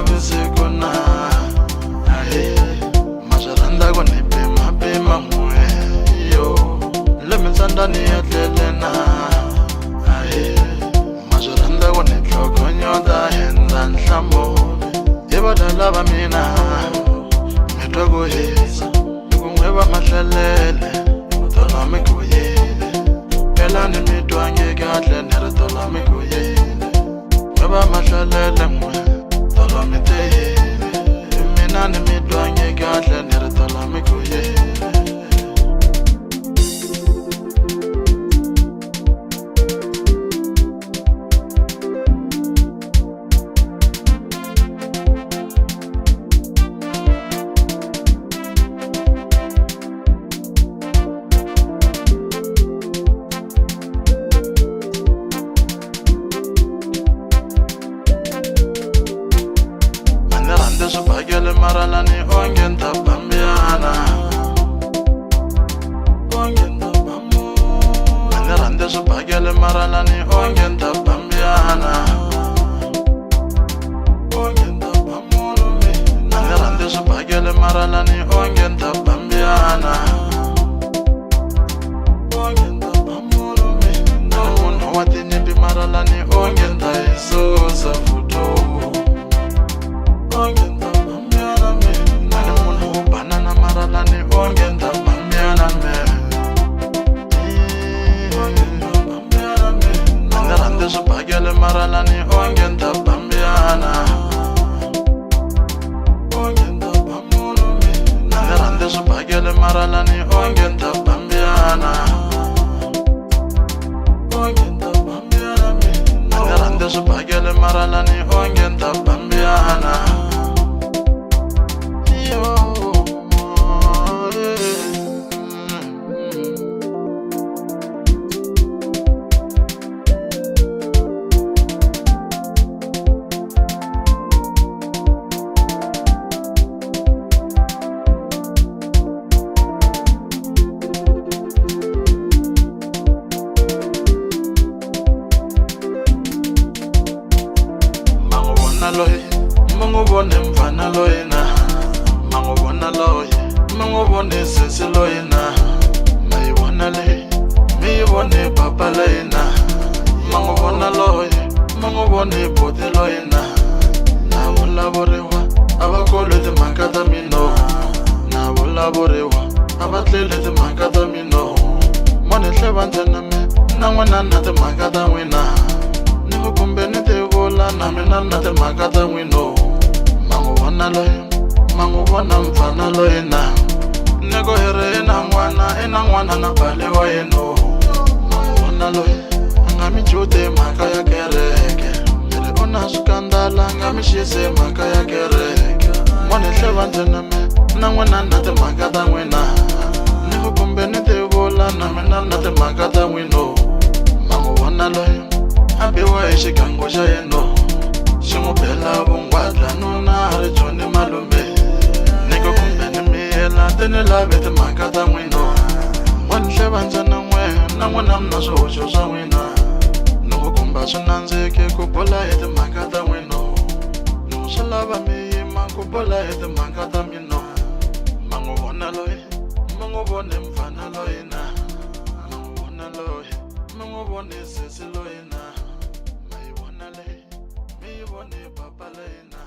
visikuna masharanda ko ni pima mwe yo lemitsanda ni yatlelena masharanda ko ni tlhokonyoda henda nhlamo yebadala ba mina metwa ko hisa kunweba mahlalele utola mekuyele phela ni mitwa ngekahle neritola mekuyele nweba mahlalele mwe tola miteyele mina ni mitwa ngekahle neritola mekuyele Supagele maralani ongenta bambiana ongenta bamu Manirande supagele maralani ongenta bambiana ongenta bamu Manirande supagele maralani ongenta bambiana ongenta bamu Namuno watini bi maralani ongenta isosa futo ongenta bambiana me nane munu banana maralani ongenta bambiana me ongenta bambiana me nane rande supagele maralani ongenta bambiana ongenta bamunu me nane rande supagele maralani ongenta bambiana ongenta bambiana me nane rande supagele maralani ongenta bambiana Mangobone mfana loyena mangobona loye mangobone sisi loyena mayibona le miyibone papa loyena mangobona loye mangobone bote loyena nabolaborewa abakolo timhaka ta mino nabolaborewa abatlele timhaka ta mino monehle va ntsena me na n'wana na timhaka ta n'wina ni ku kumbe ni tivula na mina na timhaka ta n'wino mangobona loye mangobona mfana loyena nego here ina n'wana na bale wa yeno mangobona loye anga mi jute mhaka ya kereke ere ona swikandala anga mi xise mhaka ya kereke monehle va ntsena me na n'wana na timhaka ta n'wina ni ku kumbe ni tivula na mina na timhaka ta n'wino mangobona loye abiwa hi xigango xa yeno xi n'wi bela vungwadla nuna ri joni malume niko kumbe ni miyela ti ni lavi timhaka ta n'wino wanihle va ntsena n'we na n'wina mi na swihoxo swa n'wina ni ku kumba swi nandziki ku bula hi timhaka ta n'wino ni ku swi lava mi yima ku bula hi timhaka ta mino ma n'wi vona loyi ma n'wi vone mfana loyina ma n'wi vona loyi ma n'wi vone sesi loyina ma yi vona leyi mi yi vone papa loyina